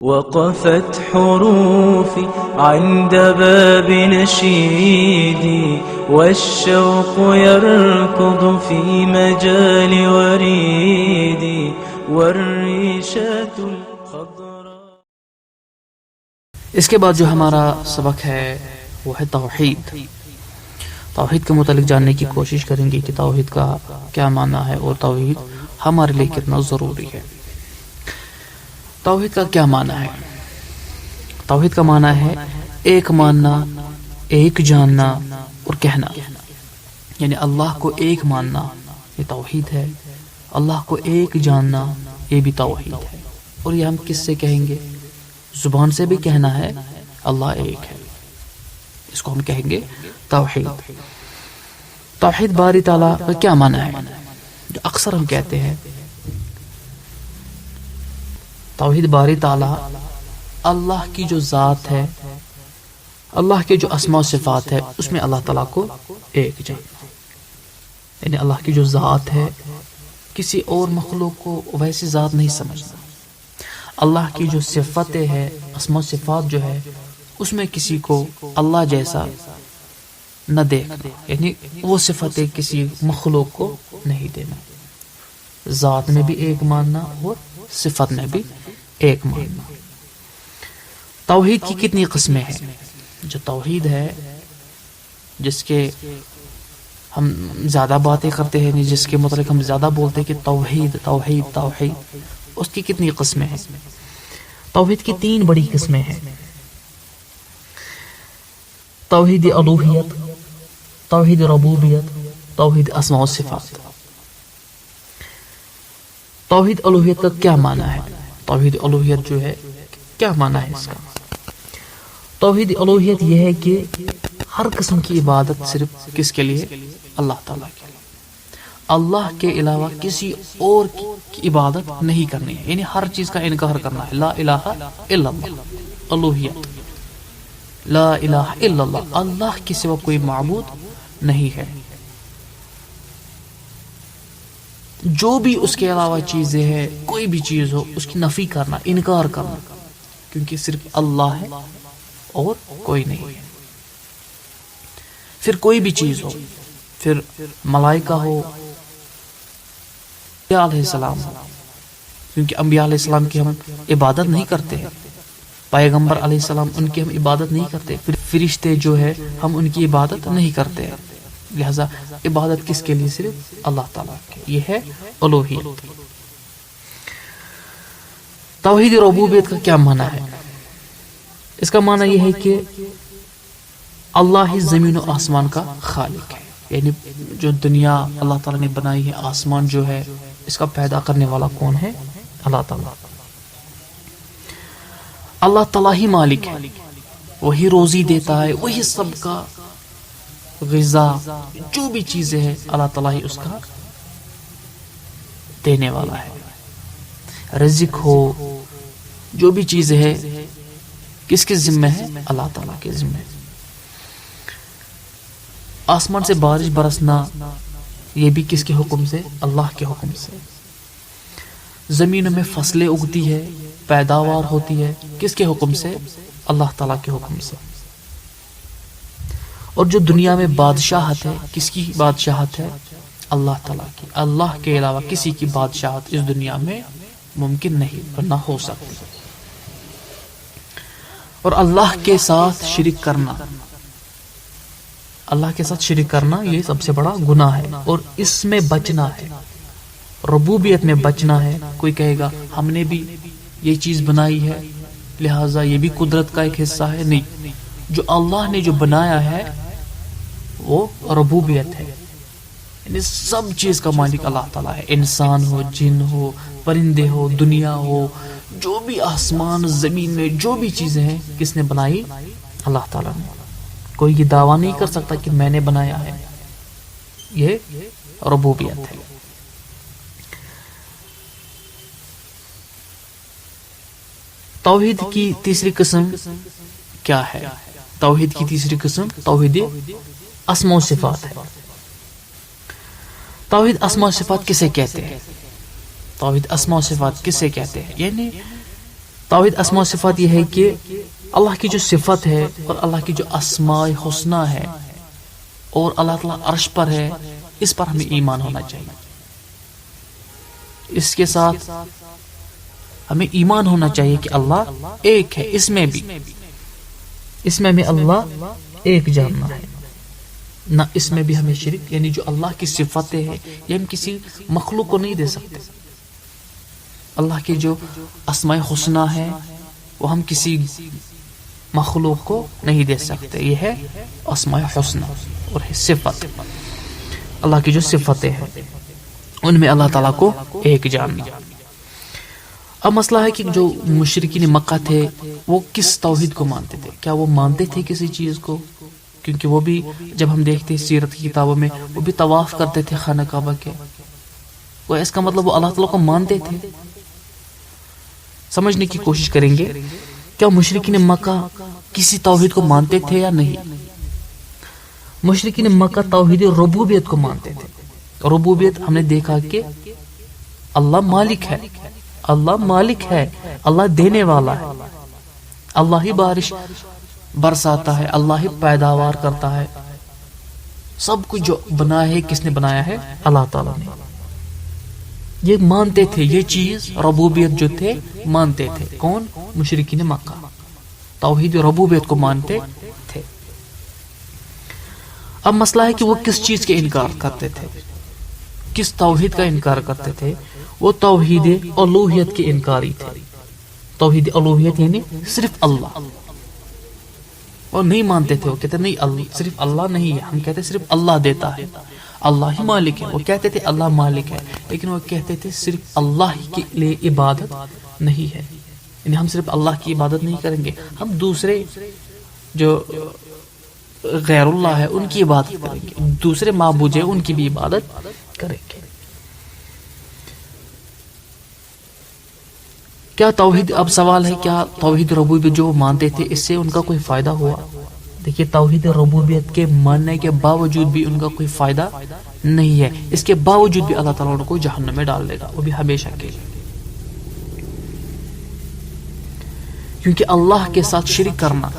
وقفت حروفي عند باب نشيدي والشوق يركض في مجال وريدي والريشة الخضراء. اس کے بعد جو ہمارا سبق ہے وہ ہے توحید. توحید کے متعلق جاننے کی کوشش کریں گے کہ توحید کا کیا معنی ہے اور توحید ہمارے لیے کتنا ضروری ہے. توحید کا کیا معنی ہے؟ توحید کا معنی ہے ایک ماننا، ایک جاننا اور کہنا. یعنی اللہ کو ایک ماننا یہ توحید ہے، اللہ کو ایک جاننا یہ بھی توحید ہے. اور یہ ہم کس سے کہیں گے؟ زبان سے بھی کہنا ہے اللہ ایک ہے، اس کو ہم کہیں گے توحید. توحید باری تعالیٰ کا کیا معنی ہے جو اکثر ہم کہتے ہیں؟ توحید باری تعالیٰ اللہ کی جو ذات ہے، اللہ کے جو اسماء و صفات ہے اس میں اللہ تعالیٰ کو ایک جاننا. یعنی اللہ کی جو ذات ہے کسی اور مخلوق کو ویسی ذات نہیں سمجھنا. اللہ کی جو صفتیں ہے، اسماء و صفات جو ہے اس میں کسی کو اللہ جیسا نہ دیکھنا. یعنی وہ صفتیں کسی مخلوق کو نہیں دینا. ذات میں بھی ایک ماننا اور صفت میں بھی ایک ماننا. توحید کی کتنی قسمیں ہیں؟ جو توحید ہے جس کے ہم زیادہ باتیں کرتے ہیں، جس کے متعلق ہم زیادہ بولتے ہیں کہ توحید توحید توحید، اس کی کتنی قسمیں ہیں؟ توحید کی 3 بڑی قسمیں ہیں. توحید الوہیت، توحید ربوبیت، توحید اسماء و صفات. توحید الوہیت کا کیا معنی ہے؟ توحید الوہیت جو ہے کیا معنی ہے اس کا؟ توحید الوہیت یہ ہے کہ ہر قسم کی عبادت صرف کس کے لیے؟ اللہ تعالیٰ کے لیے. اللہ کے علاوہ کسی اور کی عبادت نہیں کرنی ہے. یعنی ہر چیز کا انکار کرنا ہے. لا الہ الا اللہ، الوہیت. لا الہ الا اللہ، اللہ کے سوا کوئی معبود نہیں ہے. جو بھی اس کے علاوہ چیزیں ہیں، کوئی بھی چیز ہو اس کی نفی کرنا، انکار کرنا، کیونکہ صرف اللہ ہے اور کوئی نہیں ہے. پھر کوئی بھی چیز ہو، پھر ملائکہ ہو، انبیاء علیہ السلام ہو، کیونکہ انبیاء علیہ السلام کی ہم عبادت نہیں کرتے ہیں. پیغمبر علیہ السلام ان کی ہم عبادت نہیں کرتے. پھر فرشتے جو ہے ہم ان کی عبادت نہیں کرتے ہیں. لہذا عبادت کس کے لیے؟ صرف اللہ تعالیٰ کے. یہ ہے الوہیت. توحید ربوبیت کا کیا معنی ہے؟ اس کا معنی یہ ہے کہ اللہ ہی زمین و آسمان کا خالق ہے. یعنی جو دنیا اللہ تعالیٰ نے بنائی ہے، آسمان جو ہے اس کا پیدا کرنے والا کون ہے؟ اللہ تعالیٰ. اللہ تعالیٰ ہی مالک ہے، وہی روزی دیتا ہے، وہی سب کا غذا، جو بھی چیزیں ہیں اللہ تعالیٰ ہی اس کا دینے والا ہے. رزق ہو، جو بھی چیزیں ہیں کس کے ذمہ ہے؟ اللہ تعالیٰ کے ذمہ. آسمان سے بارش برسنا یہ بھی کس کے حکم سے؟ اللہ کے حکم سے. زمینوں میں فصلیں اگتی ہے، پیداوار ہوتی ہے، کس کے حکم سے؟ اللہ تعالیٰ کے حکم سے. اور جو دنیا میں بادشاہت ہے، کس کی بادشاہت ہے؟ اللہ تعالیٰ کی. اللہ کے علاوہ کسی کی بادشاہت اس دنیا میں ممکن نہیں، نہ ہو سکتی. اور اللہ کے ساتھ شرک کرنا، اللہ کے ساتھ شرک کرنا یہ سب سے بڑا گناہ ہے، اور اس میں بچنا ہے. ربوبیت میں بچنا ہے. کوئی کہے گا ہم نے بھی یہ چیز بنائی ہے لہٰذا یہ بھی قدرت کا ایک حصہ ہے. نہیں، جو اللہ نے جو بنایا ہے وہ ربوبیت ہے. یعنی سب چیز کا مالک اللہ تعالیٰ ہے. انسان ہو، جن ہو، پرندے ہو، دنیا ہو، جو بھی آسمان زمین میں جو بھی چیزیں ہیں کس نے بنائی؟ اللہ تعالیٰ نے. کوئی یہ دعویٰ نہیں کر سکتا کہ میں نے بنایا ہے. یہ ربوبیت ہے. توحید کی تیسری قسم کیا ہے؟ توحید کی تیسری قسم توحید اسماء و صفات ہے. توحید اسماء و صفات کسے کہتے ہیں؟ توحید اسماء و صفات کسے کہتے ہیں؟ یعنی توحید اسماء و صفات یہ ہے کہ اللہ کی جو صفت ہے اور اللہ کی جو اسماء حسنہ ہے اور اللہ تعالیٰ عرش پر ہے، اس پر ہمیں ایمان ہونا چاہیے. اس کے ساتھ ہمیں ایمان ہونا چاہیے کہ اللہ ایک ہے. اس میں ہمیں اللہ ایک جاننا ہے، نہ اس میں بھی ہمیں شرک، یعنی جو اللہ کی صفتیں ہیں یہ ہم کسی مخلوق کو نہیں دے سکتے. اللہ کے جو اسماء حسنہ ہے وہ ہم کسی مخلوق کو نہیں دے سکتے. یہ ہے اسماء حسنہ اور صفت. اللہ کی جو صفتیں ہیں ان میں اللہ تعالیٰ کو ایک جاننا. اب مسئلہ ہے کہ جو مشرکین مکہ تھے وہ کس توحید کو مانتے تھے؟ کیا وہ مانتے تھے کسی چیز کو؟ کیونکہ وہ بھی جب ہم دیکھتے ہیں سیرت کی کتابوں میں وہ بھی طواف کرتے تھے خانہ کعبہ کے. وہ اس کا مطلب وہ اللہ تعالیٰ کو مانتے تھے. سمجھنے کی کوشش کریں گے کیا مشرکین مکہ کسی توحید کو مانتے تھے یا نہیں. مشرکین مکہ توحید ربوبیت کو مانتے تھے. ربوبیت ہم نے دیکھا کہ اللہ مالک ہے، اللہ دینے والا ہے، اللہ ہی بارش برساتا ہے، اللہ ہی پیداوار کرتا ہے. سب کچھ جو بنایا ہے کس نے بنایا ہے؟ اللہ تعالیٰ نے. یہ مانتے تھے، یہ چیز ربوبیت جو تھے مانتے تھے. کون؟ مشرکین مکہ توحید ربوبیت کو مانتے تھے. اب مسئلہ ہے کہ وہ کس چیز کے انکار کرتے تھے، کس توحید کا انکار کرتے تھے؟ وہ توحید الوہیت کے انکاری تھے. توحید الوہیت یعنی صرف اللہ. وہ نہیں مانتے تھے، وہ کہتے نہیں صرف اللہ نہیں ہے، ہم کہتے صرف اللہ دیتا ہے، اللہ ہی مالک ہے. وہ کہتے تھے اللہ مالک ہے، لیکن وہ کہتے تھے صرف اللہ ہی کے لیے عبادت نہیں ہے، یعنی ہم صرف اللہ کی عبادت نہیں کریں گے، ہم دوسرے جو غیر اللہ ہے ان کی عبادت کریں گے، دوسرے معبود ہیں ان کی بھی عبادت کریں گے. کیا توحید، اب سوال ہے کیا توحید ربوبیت جو مانتے تھے اس سے ان کا کوئی فائدہ ہوا؟ دیکھیے توحید ربوبیت کے ماننے کے باوجود بھی ان کا کوئی فائدہ نہیں ہے. اس کے باوجود بھی اللہ تعالیٰ ان کو جہنم میں ڈال دے گا، وہ بھی ہمیشہ کے لیے. کیونکہ اللہ کے ساتھ شرک کرنا،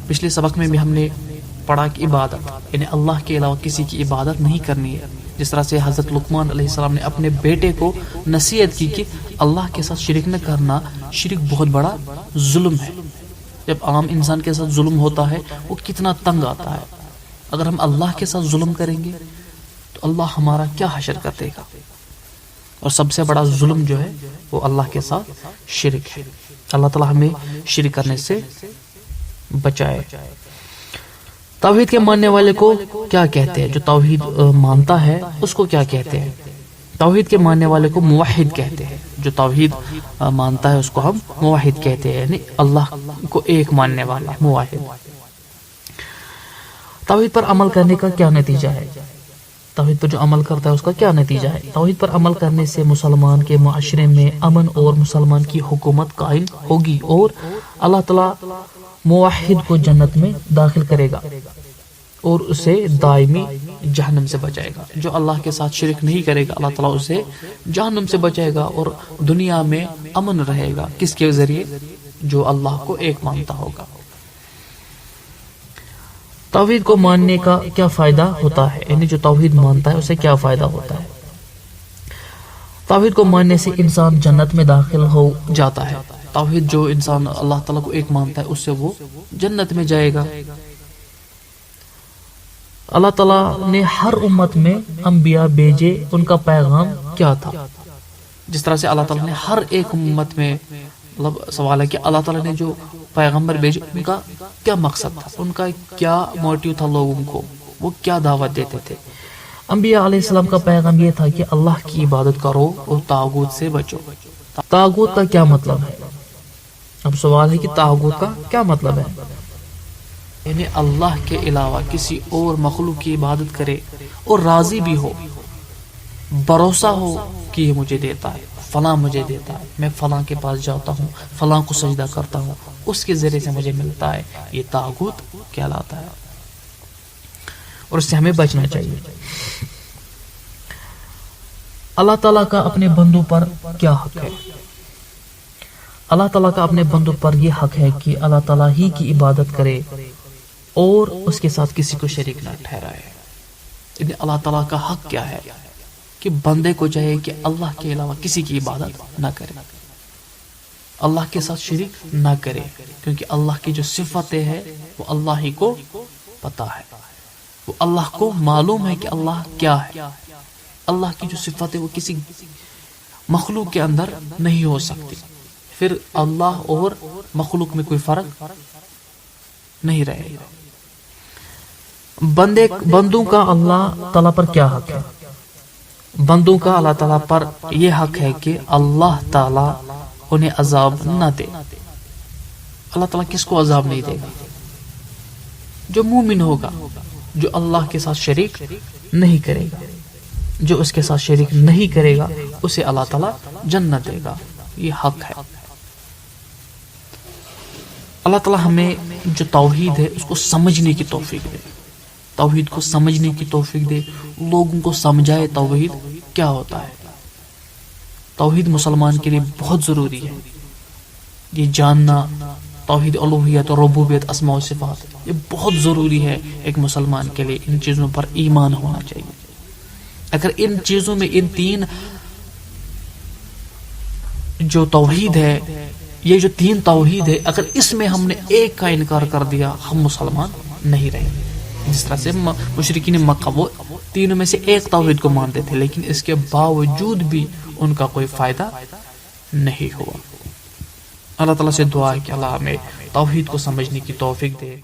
پچھلے سبق میں بھی ہم نے پڑھا کہ عبادت یعنی اللہ کے علاوہ کسی کی عبادت نہیں کرنی ہے. جس طرح سے حضرت لقمان علیہ السلام نے اپنے بیٹے کو نصیحت کی کہ اللہ کے ساتھ شرک نہ کرنا، شرک بہت بڑا ظلم ہے. جب عام انسان کے ساتھ ظلم ہوتا ہے وہ کتنا تنگ آتا ہے. اگر ہم اللہ کے ساتھ ظلم کریں گے تو اللہ ہمارا کیا حشر کر دے گا. اور سب سے بڑا ظلم جو ہے وہ اللہ کے ساتھ شرک ہے. اللہ تعالیٰ ہمیں شرک کرنے سے بچائے. توحید کے ماننے والے کو کیا کہتے ہیں؟ جو توحید مانتا ہے اس کو کیا کہتے ہیں؟ توحید کے ماننے والے کو موحد کہتے ہیں. جو توحید مانتا ہے اس کو ہم موحد کہتے ہیں، یعنی اللہ کو ایک ماننے والا موحد. توحید پر عمل کرنے کا کیا نتیجہ ہے؟ توحید پر جو عمل کرتا ہے اس کا کیا نتیجہ ہے؟ توحید پر عمل کرنے سے مسلمان کے معاشرے میں امن اور مسلمان کی حکومت قائم ہوگی، اور اللہ تعالیٰ موحد کو جنت میں داخل کرے گا اور اسے دائمی جہنم سے بچائے گا. جو اللہ کے ساتھ شرک نہیں کرے گا اللہ تعالیٰ اسے جہنم سے بچائے گا اور دنیا میں امن رہے گا. کس کے ذریعے؟ جو اللہ کو ایک مانتا ہوگا. توحید کو ماننے کا کیا فائدہ ہوتا ہے؟ یعنی جو توحید مانتا ہے اسے کیا فائدہ ہوتا ہے؟ توحید کو ماننے سے انسان جنت میں داخل ہو جاتا ہے. توحید جو انسان اللہ تعالیٰ کو ایک مانتا ہے اس سے وہ جنت میں جائے گا. اللہ تعالیٰ نے ہر امت میں انبیاء بھیجے، ان کا پیغام کیا تھا؟ جس طرح سے اللہ تعالیٰ نے ہر ایک امت میں، مطلب سوال ہے کہ اللہ تعالیٰ نے جو پیغمبر بھیجے ان کا کیا مقصد تھا، ان کا کیا موٹیو تھا، لوگوں کو وہ کیا دعوت دیتے تھے؟ انبیاء علیہ السلام کا پیغام یہ تھا کہ اللہ کی عبادت کرو اور طاغوت سے بچو. طاغوت کا کیا مطلب ہے؟ اب سوال ہے کہ طاغوت کا کیا مطلب ہے؟ یعنی اللہ کے علاوہ کسی اور مخلوق کی عبادت کرے اور راضی بھی ہو، بھروسہ ہو کہ یہ مجھے دیتا ہے، فلاں مجھے دیتا ہے، میں فلاں کے پاس جاتا ہوں، فلاں کو سجدہ کرتا ہوں، اس کے ذریعے سے مجھے ملتا ہے. یہ طاغوت کہلاتا ہے اور اس سے ہمیں بچنا چاہیے. اللہ تعالیٰ کا اپنے بندوں پر کیا حق ہے؟ اللہ تعالیٰ کا اپنے بندوں پر یہ حق ہے کہ اللہ تعالیٰ ہی کی عبادت کرے اور اس کے ساتھ کسی کو شریک نہ ٹھہرائے. یعنی اللہ تعالیٰ کا حق کیا ہے کہ بندے کو چاہیے کہ اللہ کے علاوہ کسی کی عبادت نہ کرے، اللہ کے ساتھ شریک نہ کرے، کیونکہ اللہ کی جو صفتیں ہیں وہ اللہ ہی کو پتا ہے، وہ اللہ کو معلوم ہے کہ اللہ کیا ہے. اللہ کی جو صفت ہے وہ کسی مخلوق کے اندر نہیں ہو سکتی، پھر اللہ اور مخلوق میں کوئی فرق نہیں رہے گا. بندوں کا اللہ تعالیٰ پر کیا حق ہے؟ بندوں کا اللہ تعالیٰ پر یہ حق ہے کہ اللہ تعالیٰ انہیں عذاب نہ دے. اللہ تعالیٰ کس کو عذاب نہیں دے گا؟ جو مومن ہوگا، جو اللہ کے ساتھ شریک نہیں کرے گا، جو اس کے ساتھ شریک نہیں کرے گا اسے اللہ تعالیٰ جنت دے گا. یہ حق ہے. اللہ تعالیٰ ہمیں جو توحید ہے اس کو سمجھنے کی توفیق دے، توحید کو سمجھنے کی توفیق دے، لوگوں کو سمجھائے توحید کیا ہوتا ہے. توحید مسلمان کے لیے بہت ضروری ہے. یہ جاننا توحید الوہیت اور ربوبیت اسماء و صفات یہ بہت ضروری ہے ایک مسلمان کے لیے. ان چیزوں پر ایمان ہونا چاہیے. اگر ان چیزوں میں ان تین جو توحید ہے، یہ جو تین توحید ہے، اگر اس میں ہم نے ایک کا انکار کر دیا ہم مسلمان نہیں رہے. جس طرح سے مشرکین مکہ وہ تینوں میں سے ایک توحید کو مانتے تھے لیکن اس کے باوجود بھی ان کا کوئی فائدہ نہیں ہوا. اللہ تعالیٰ سے دعا ہے کہ اللہ ہمیں توحید کو سمجھنے کی توفیق دے.